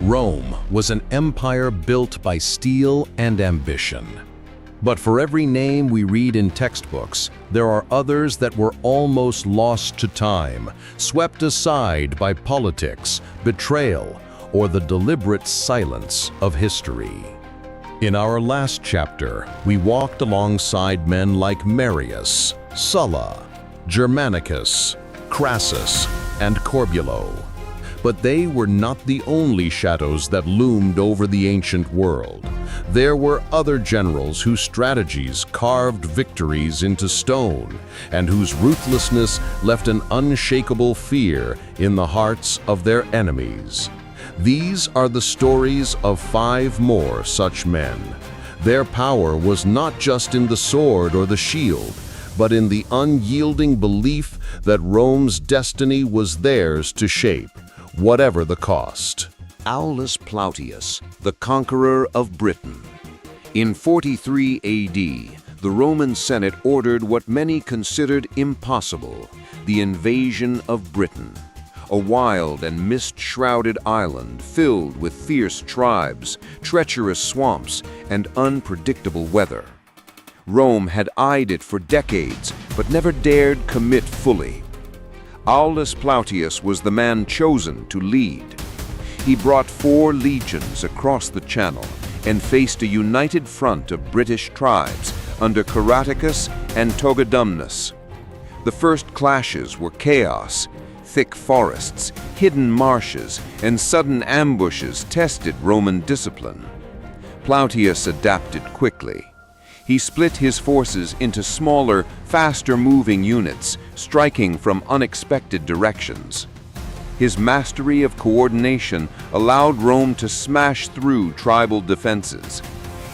Rome was an empire built by steel and ambition. But for every name we read in textbooks, there are others that were almost lost to time, swept aside by politics, betrayal, or the deliberate silence of history. In our last chapter, we walked alongside men like Marius, Sulla, Germanicus, Crassus, and Corbulo. But they were not the only shadows that loomed over the ancient world. There were other generals whose strategies carved victories into stone, and whose ruthlessness left an unshakable fear in the hearts of their enemies. These are the stories of 5 more such men. Their power was not just in the sword or the shield, but in the unyielding belief that Rome's destiny was theirs to shape, whatever the cost. Aulus Plautius, the Conqueror of Britain. In 43 AD, the Roman Senate ordered what many considered impossible, the invasion of Britain, a wild and mist-shrouded island filled with fierce tribes, treacherous swamps, and unpredictable weather. Rome had eyed it for decades, but never dared commit fully. Aulus Plautius was the man chosen to lead. He brought 4 legions across the Channel and faced a united front of British tribes under Caraticus and Togodumnus. The first clashes were chaos. Thick forests, hidden marshes, and sudden ambushes tested Roman discipline. Plautius adapted quickly. He split his forces into smaller, faster-moving units, striking from unexpected directions. His mastery of coordination allowed Rome to smash through tribal defenses.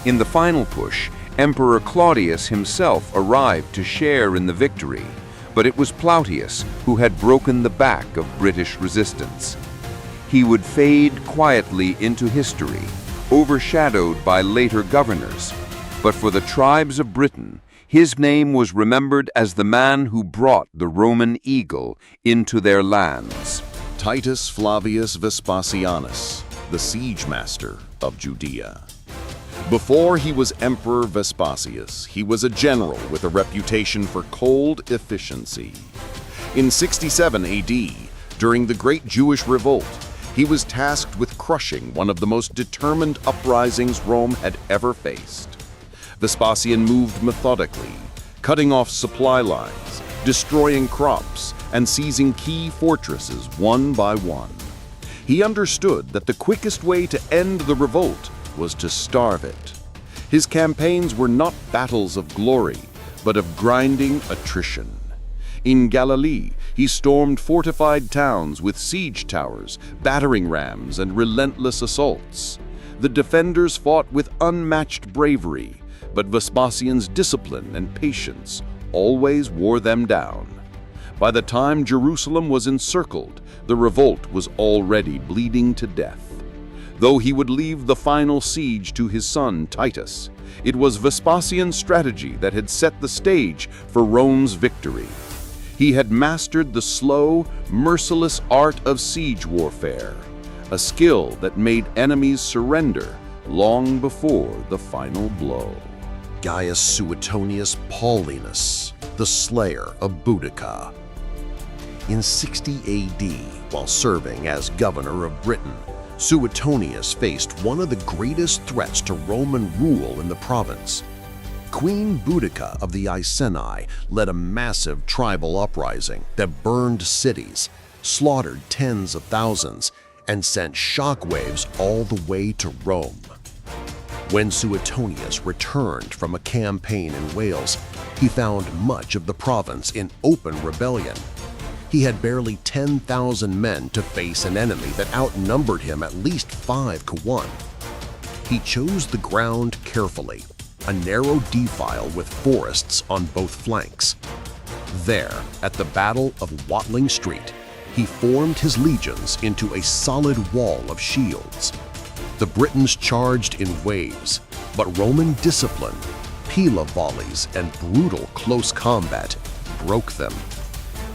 In the final push, Emperor Claudius himself arrived to share in the victory, but it was Plautius who had broken the back of British resistance. He would fade quietly into history, overshadowed by later governors. But for the tribes of Britain, his name was remembered as the man who brought the Roman eagle into their lands. Titus Flavius Vespasianus, the siege master of Judea. Before he was Emperor Vespasius, he was a general with a reputation for cold efficiency. In 67 AD, during the Great Jewish Revolt, he was tasked with crushing one of the most determined uprisings Rome had ever faced. Vespasian moved methodically, cutting off supply lines, destroying crops, and seizing key fortresses one by one. He understood that the quickest way to end the revolt was to starve it. His campaigns were not battles of glory, but of grinding attrition. In Galilee, he stormed fortified towns with siege towers, battering rams, and relentless assaults. The defenders fought with unmatched bravery, but Vespasian's discipline and patience always wore them down. By the time Jerusalem was encircled, the revolt was already bleeding to death. Though he would leave the final siege to his son Titus, it was Vespasian's strategy that had set the stage for Rome's victory. He had mastered the slow, merciless art of siege warfare, a skill that made enemies surrender long before the final blow. Gaas Suatonius Paulinus, the slayer of Boudica. In 60 AD, while serving as governor of Britain, Suetonius faced one of the greatest threats to Roman rule in the province. Queen Boudica of the Iceni led a massive tribal uprising that burned cities, slaughtered tens of thousands, and sent shockwaves all the way to Rome. When Suetonius returned from a campaign in Wales, he found much of the province in open rebellion. He had barely 10,000 men to face an enemy that outnumbered him at least 5-1. He chose the ground carefully, a narrow defile with forests on both flanks. There, at the Battle of Watling Street, he formed his legions into a solid wall of shields. The Britons charged in waves, but Roman discipline, pila volleys, and brutal close combat broke them.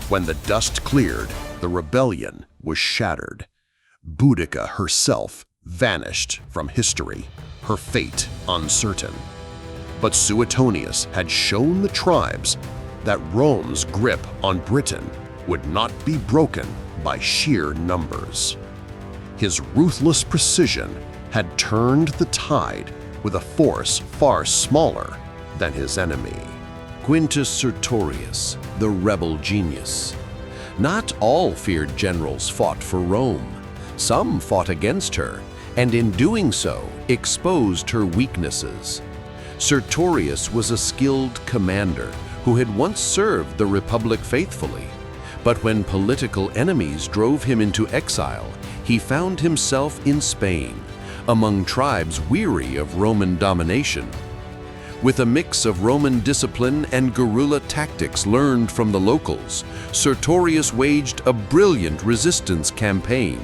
When the dust cleared, the rebellion was shattered. Boudica herself vanished from history, her fate uncertain. But Suetonius had shown the tribes that Rome's grip on Britain would not be broken by sheer numbers. His ruthless precision had turned the tide with a force far smaller than his enemy. Quintus Cerrius, the rebel genius. Not all feared generals fought for Rome. Some fought against her, and in doing so, exposed her weaknesses. Cerrius was a skilled commander who had once served the Republic faithfully. But when political enemies drove him into exile, he found himself in Spain, among tribes weary of Roman domination. With a mix of Roman discipline and guerrilla tactics learned from the locals, Cerrius waged a brilliant resistance campaign.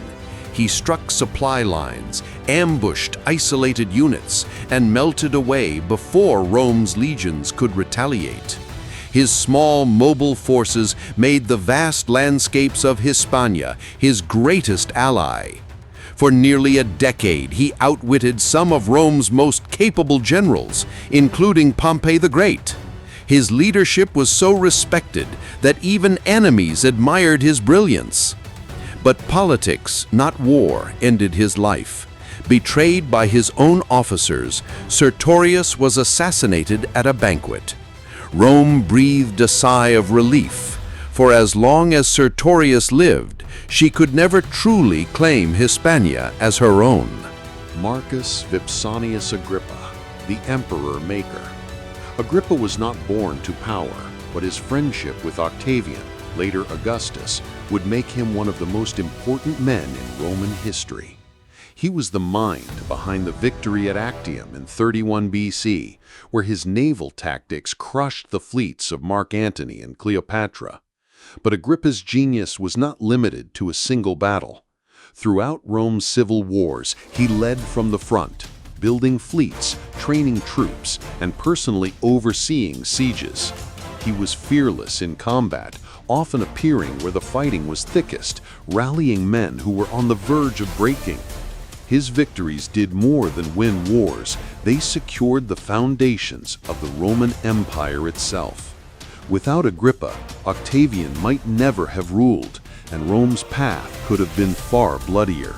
He struck supply lines, ambushed isolated units, and melted away before Rome's legions could retaliate. His small, mobile forces made the vast landscapes of Hispania his greatest ally. For nearly a decade, he outwitted some of Rome's most capable generals, including Pompey the Great. His leadership was so respected that even enemies admired his brilliance. But politics, not war, ended his life. Betrayed by his own officers, Cerrius was assassinated at a banquet. Rome breathed a sigh of relief, for as long as Cerrius lived, she could never truly claim Hispania as her own. Marcus Vipsanius Agrippa, the emperor maker. Agrippa was not born to power, but his friendship with Octavian, later Augustus, would make him one of the most important men in Roman history. He was the mind behind the victory at Actium in 31 BC, where his naval tactics crushed the fleets of Mark Antony and Cleopatra. But Agrippa's genius was not limited to a single battle. Throughout Rome's civil wars, he led from the front, building fleets, training troops, and personally overseeing sieges. He was fearless in combat, often appearing where the fighting was thickest, rallying men who were on the verge of breaking. His victories did more than win wars. They secured the foundations of the Roman Empire itself. Without Agrippa, Octavian might never have ruled, and Rome's path could have been far bloodier.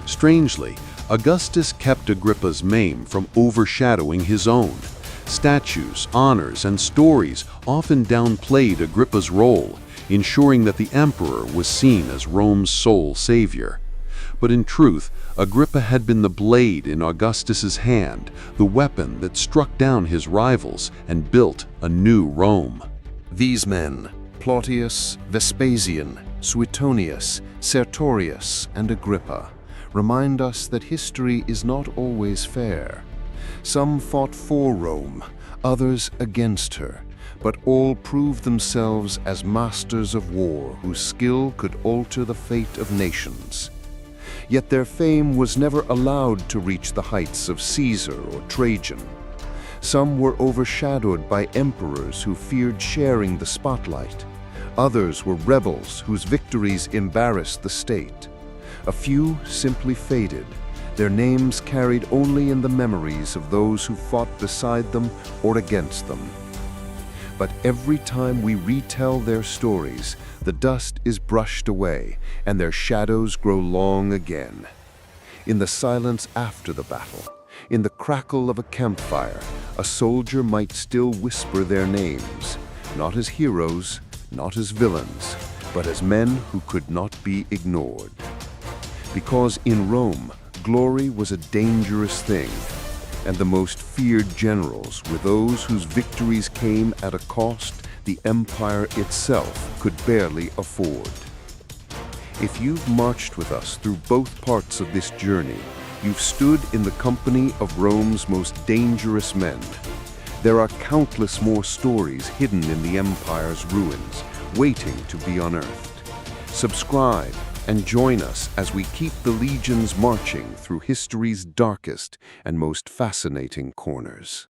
Strangely, Augustus kept Agrippa's name from overshadowing his own. Statues, honors, and stories often downplayed Agrippa's role, ensuring that the emperor was seen as Rome's sole savior. But in truth, Agrippa had been the blade in Augustus's hand, the weapon that struck down his rivals and built a new Rome. These men, Plautius, Vespasian, Suetonius, Cerrius, and Agrippa, remind us that history is not always fair. Some fought for Rome, others against her, but all proved themselves as masters of war whose skill could alter the fate of nations. Yet their fame was never allowed to reach the heights of Caesar or Trajan. Some were overshadowed by emperors who feared sharing the spotlight. Others were rebels whose victories embarrassed the state. A few simply faded, their names carried only in the memories of those who fought beside them or against them. But every time we retell their stories, the dust is brushed away and their shadows grow long again. In the silence after the battle, in the crackle of a campfire, a soldier might still whisper their names, not as heroes, not as villains, but as men who could not be ignored. Because in Rome, glory was a dangerous thing, and the most feared generals were those whose victories came at a cost the empire itself could barely afford. If you've marched with us through both parts of this journey, you've stood in the company of Rome's most dangerous men. There are countless more stories hidden in the empire's ruins, waiting to be unearthed. Subscribe and join us as we keep the legions marching through history's darkest and most fascinating corners.